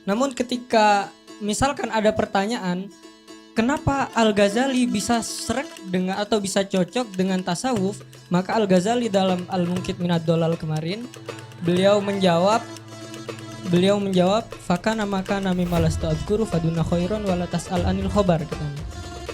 Namun ketika misalkan ada pertanyaan, kenapa Al-Ghazali bisa srek dengan atau bisa cocok dengan tasawuf, maka Al-Ghazali dalam Al-Munqidh Minad Dhalal kemarin beliau menjawab fakana maka nami malas ta'dzkuru faduna khairon wala tas'al anil khobar katanya.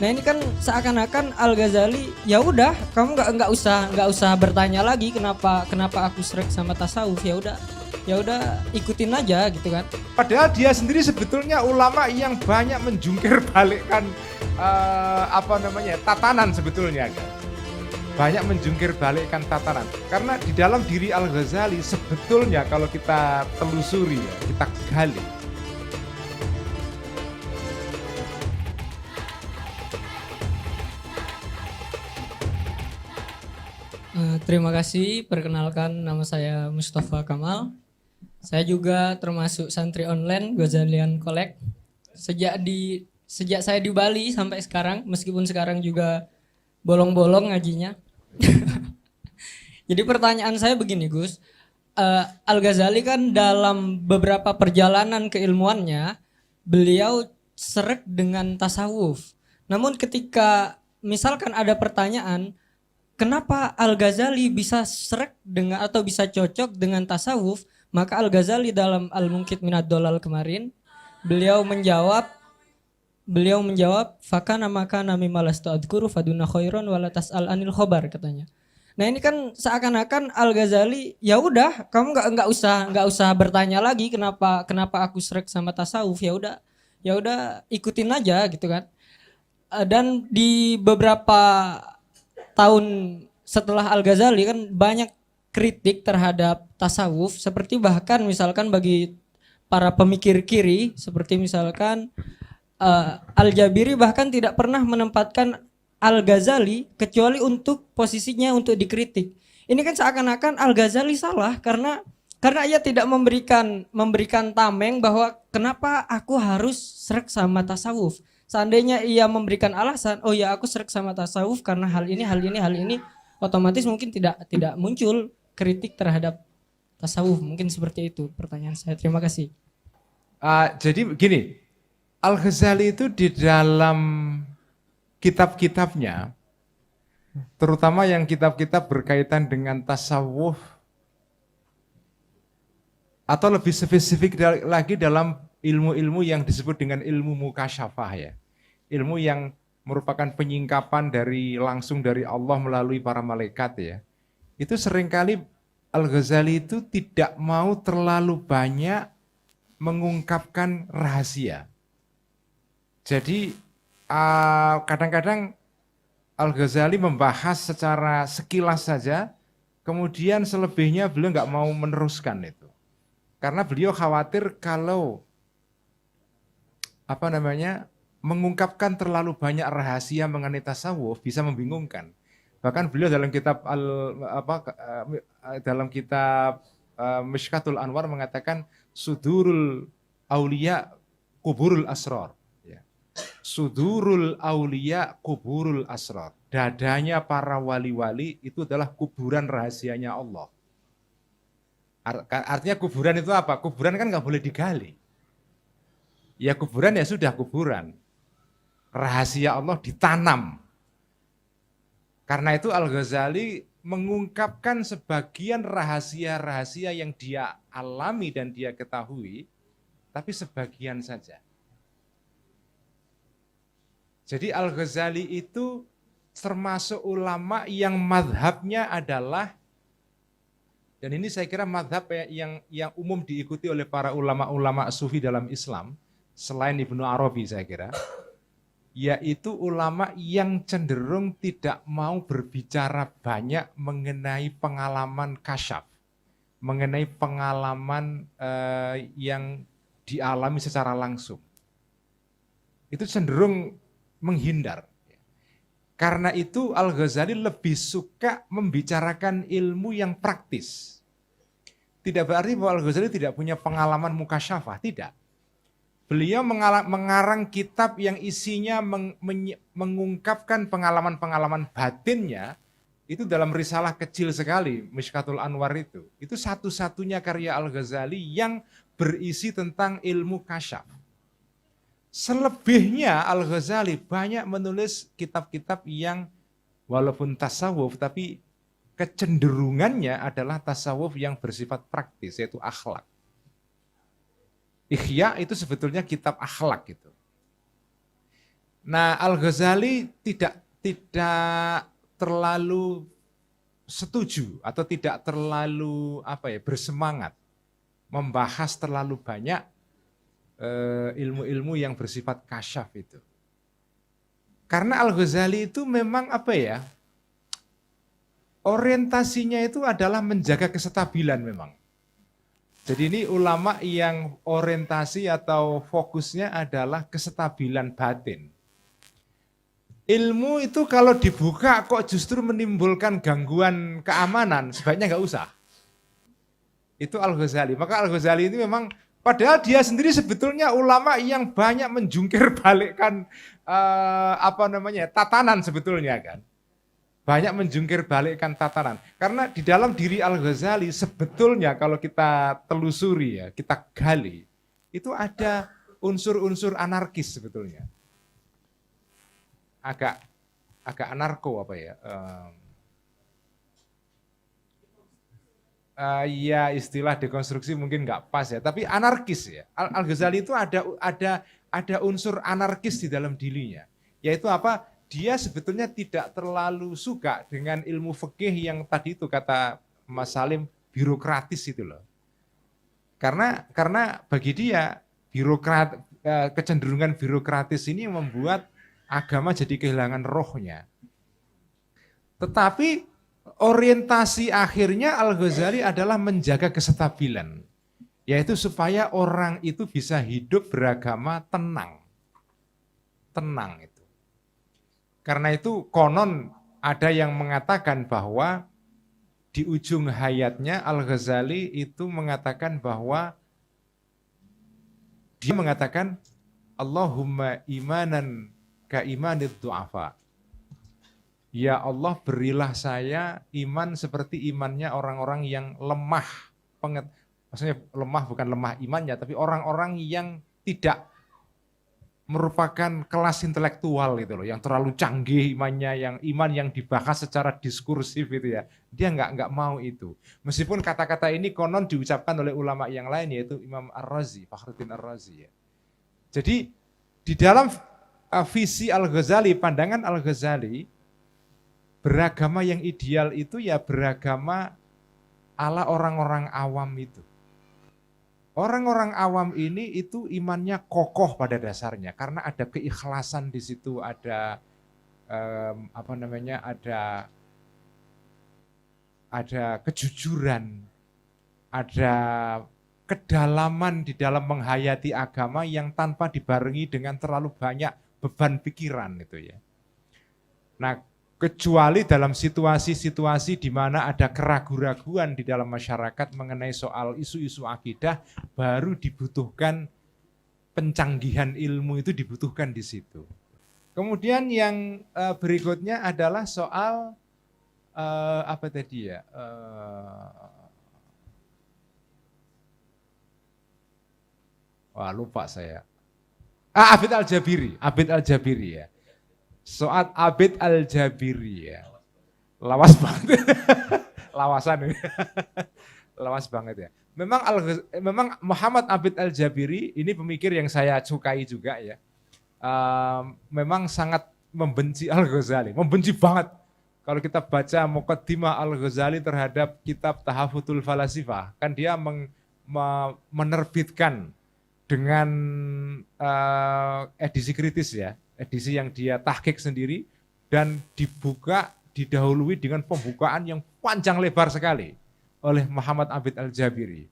Nah ini kan seakan-akan Al-Ghazali ya udah kamu nggak usah bertanya lagi kenapa aku srek sama tasawuf, ya udah ikutin aja gitu kan. Padahal dia sendiri sebetulnya ulama yang banyak menjungkir balikkan tatanan sebetulnya kan. Banyak menjungkir balikkan tatanan. Karena di dalam diri Al-Ghazali sebetulnya kalau kita telusuri ya, kita gali. Terima kasih, perkenalkan nama saya Mustafa Kamal. Saya juga termasuk santri online Ghazalian Collect. Sejak saya di Bali sampai sekarang, meskipun sekarang juga bolong-bolong ngajinya. Jadi pertanyaan saya begini Gus, Al-Ghazali kan dalam beberapa perjalanan keilmuannya beliau srek dengan tasawuf. Namun ketika misalkan ada pertanyaan, kenapa Al-Ghazali bisa srek dengan atau bisa cocok dengan tasawuf, maka Al-Ghazali dalam Al-Munqidh Minad Dhalal kemarin beliau menjawab fakana maka nami malas ta'dzkuru faduna khairon wala tas'al anil khobar katanya. Nah ini kan seakan-akan Al-Ghazali ya udah kamu nggak usah bertanya lagi kenapa aku srek sama tasawuf, ya udah ikutin aja gitu kan. Dan di beberapa tahun setelah Al-Ghazali kan banyak kritik terhadap tasawuf, seperti bahkan misalkan bagi para pemikir kiri seperti misalkan Al-Jabiri bahkan tidak pernah menempatkan Al-Ghazali kecuali untuk posisinya untuk dikritik. Ini kan seakan-akan Al-Ghazali salah karena ia tidak memberikan tameng bahwa kenapa aku harus srek sama tasawuf. Seandainya ia memberikan alasan, oh ya aku srek sama tasawuf karena hal ini, otomatis mungkin tidak muncul kritik terhadap tasawuf. Mungkin seperti itu pertanyaan saya. Terima kasih. Jadi begini, Al-Ghazali itu di dalam kitab-kitabnya, terutama yang kitab-kitab berkaitan dengan tasawuf, atau lebih spesifik lagi dalam ilmu-ilmu yang disebut dengan ilmu mukasyafah ya. Ilmu yang merupakan penyingkapan langsung dari Allah melalui para malaikat ya. Itu seringkali Al-Ghazali itu tidak mau terlalu banyak mengungkapkan rahasia. Jadi kadang-kadang Al-Ghazali membahas secara sekilas saja, kemudian selebihnya beliau nggak mau meneruskan itu. Karena beliau khawatir kalau mengungkapkan terlalu banyak rahasia mengenai tasawuf bisa membingungkan. Bahkan beliau dalam kitab Mishkatul Anwar mengatakan sudurul aulia kuburul asrar. Sudurul aulia kuburul asrar. Dadanya para wali-wali itu adalah kuburan rahasianya Allah. Artinya kuburan itu apa? Kuburan kan nggak boleh digali. Ya kuburan ya sudah kuburan. Rahasia Allah ditanam. Karena itu Al-Ghazali mengungkapkan sebagian rahasia-rahasia yang dia alami dan dia ketahui, tapi sebagian saja. Jadi Al-Ghazali itu termasuk ulama yang madhabnya adalah, dan ini saya kira madhab yang umum diikuti oleh para ulama-ulama sufi dalam Islam, selain Ibnu Arabi saya kira, yaitu ulama yang cenderung tidak mau berbicara banyak mengenai pengalaman kasyaf, mengenai pengalaman yang dialami secara langsung. Itu cenderung menghindar. Karena itu Al-Ghazali lebih suka membicarakan ilmu yang praktis. Tidak berarti bahwa Al-Ghazali tidak punya pengalaman mukasyafah, tidak. Beliau mengarang kitab yang isinya mengungkapkan pengalaman-pengalaman batinnya, itu dalam risalah kecil sekali, Mishkatul Anwar itu. Itu satu-satunya karya Al-Ghazali yang berisi tentang ilmu kasyaf. Selebihnya Al-Ghazali banyak menulis kitab-kitab yang walaupun tasawuf tapi kecenderungannya adalah tasawuf yang bersifat praktis, yaitu akhlak. Ihya itu sebetulnya kitab akhlak gitu. Nah, Al-Ghazali tidak terlalu setuju atau tidak terlalu bersemangat membahas terlalu banyak ilmu-ilmu yang bersifat kasyaf itu. Karena Al-Ghazali itu memang orientasinya itu adalah menjaga kestabilan memang. Jadi ini ulama yang orientasi atau fokusnya adalah kestabilan batin. Ilmu itu kalau dibuka kok justru menimbulkan gangguan keamanan, sebaiknya nggak usah. Itu Al-Ghazali. Maka Al-Ghazali ini memang, padahal dia sendiri sebetulnya ulama yang banyak menjungkir balikkan tatanan sebetulnya kan. Banyak menjungkir balikkan tatanan. Karena di dalam diri Al-Ghazali sebetulnya kalau kita telusuri ya, kita gali, itu ada unsur-unsur anarkis sebetulnya. Agak anarko ya istilah dekonstruksi mungkin nggak pas ya, tapi anarkis ya. Al-Ghazali itu ada unsur anarkis di dalam dirinya, yaitu apa? Dia sebetulnya tidak terlalu suka dengan ilmu fikih yang tadi itu kata Mas Salim birokratis itu loh. Karena bagi dia kecenderungan birokratis ini membuat agama jadi kehilangan rohnya. Tetapi orientasi akhirnya Al-Ghazali adalah menjaga kestabilan. Yaitu supaya orang itu bisa hidup beragama tenang. Tenang itu. Karena itu konon ada yang mengatakan bahwa di ujung hayatnya Al-Ghazali itu mengatakan bahwa dia mengatakan Allahumma imanan ka imanid du'afa. Ya Allah, berilah saya iman seperti imannya orang-orang yang lemah. Maksudnya lemah bukan lemah imannya, tapi orang-orang yang tidak merupakan kelas intelektual gitu loh, yang terlalu canggih imannya, yang iman yang dibahas secara diskursif itu ya. Dia nggak mau itu. Meskipun kata-kata ini konon diucapkan oleh ulama yang lain, yaitu Imam Ar-Razi, Fakhruddin Ar-Razi ya. Jadi di dalam visi Al-Ghazali, pandangan Al-Ghazali, beragama yang ideal itu ya beragama ala orang-orang awam itu. Orang-orang awam ini itu imannya kokoh pada dasarnya karena ada keikhlasan di situ, ada ada kejujuran, ada kedalaman di dalam menghayati agama yang tanpa dibarengi dengan terlalu banyak beban pikiran itu ya. Nah, kecuali dalam situasi-situasi di mana ada keraguan-raguan di dalam masyarakat mengenai soal isu-isu akidah, baru dibutuhkan pencanggihan ilmu itu dibutuhkan di situ. Kemudian yang berikutnya adalah soal lupa saya. Abid Al-Jabiri ya. Soal Abid Al-Jabiri ya. Lawas banget. Lawasan ini. Lawas banget ya. Memang Muhammad Abid Al-Jabiri ini pemikir yang saya sukai juga ya. Memang sangat membenci Al-Ghazali, membenci banget. Kalau kita baca Muqaddimah Al-Ghazali terhadap kitab Tahafutul Falasifah, kan dia menerbitkan dengan edisi kritis ya, edisi yang dia tahqiq sendiri dan didahului dengan pembukaan yang panjang lebar sekali oleh Muhammad Abid Al-Jabiri.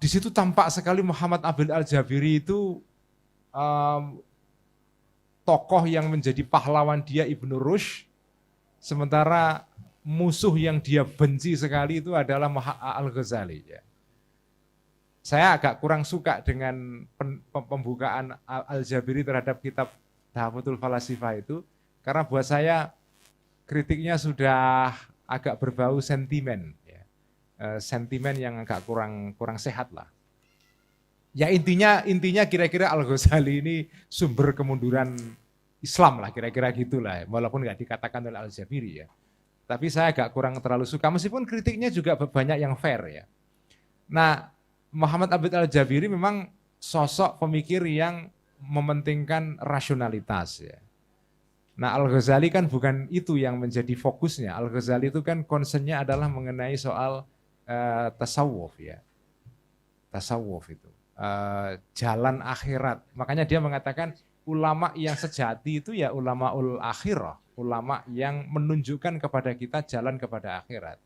Di situ tampak sekali Muhammad Abid Al-Jabiri itu tokoh yang menjadi pahlawan dia Ibnu Rushd, sementara musuh yang dia benci sekali itu adalah Al-Ghazali ya. Saya agak kurang suka dengan pembukaan Al-Jabiri terhadap kitab Tahafutul Falasifah itu, karena buat saya kritiknya sudah agak berbau sentimen. Ya. sentimen yang agak kurang sehat lah. Ya intinya kira-kira Al-Ghazali ini sumber kemunduran Islam lah, kira-kira gitulah, walaupun nggak dikatakan oleh Al-Jabiri ya. Tapi saya agak kurang terlalu suka, meskipun kritiknya juga banyak yang fair ya. Nah, Muhammad Abid Al-Jabiri memang sosok pemikir yang mementingkan rasionalitas ya. Nah, Al-Ghazali kan bukan itu yang menjadi fokusnya. Al-Ghazali itu kan concernnya adalah mengenai soal tasawuf ya. Tasawuf itu. Jalan akhirat. Makanya dia mengatakan ulama yang sejati itu ya ulamaul akhirah. Ulama yang menunjukkan kepada kita jalan kepada akhirat.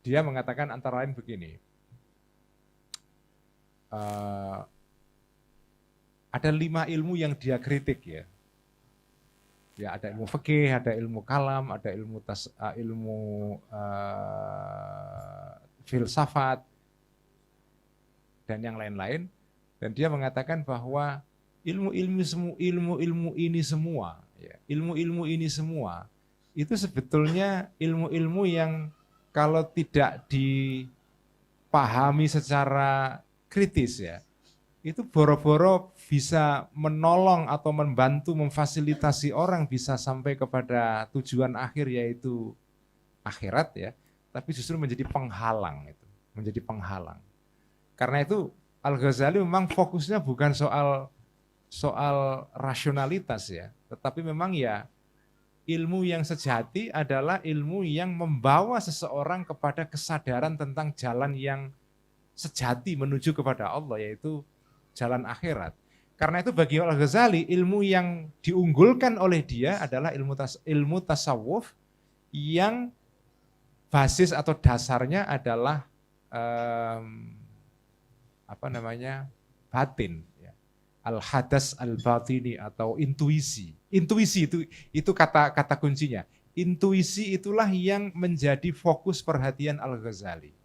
Dia mengatakan antara lain begini. Ada 5 ilmu yang dia kritik ya. Ya ada ilmu fikih, ada ilmu kalam, ada ilmu filsafat dan yang lain-lain. Dan dia mengatakan bahwa ilmu-ilmu ini semua, ya, ilmu-ilmu ini semua itu sebetulnya ilmu-ilmu yang kalau tidak dipahami secara kritis ya, itu boro-boro bisa menolong atau membantu memfasilitasi orang bisa sampai kepada tujuan akhir yaitu akhirat ya, tapi justru menjadi penghalang itu, menjadi penghalang. Karena itu Al-Ghazali memang fokusnya bukan soal rasionalitas ya, tetapi memang ya ilmu yang sejati adalah ilmu yang membawa seseorang kepada kesadaran tentang jalan yang sejati menuju kepada Allah, yaitu jalan akhirat. Karena itu bagi Al-Ghazali, ilmu yang diunggulkan oleh dia adalah ilmu tasawuf yang basis atau dasarnya adalah batin. Al-hadas al-batini atau intuisi. Intuisi itu kata kuncinya. Intuisi itulah yang menjadi fokus perhatian Al-Ghazali.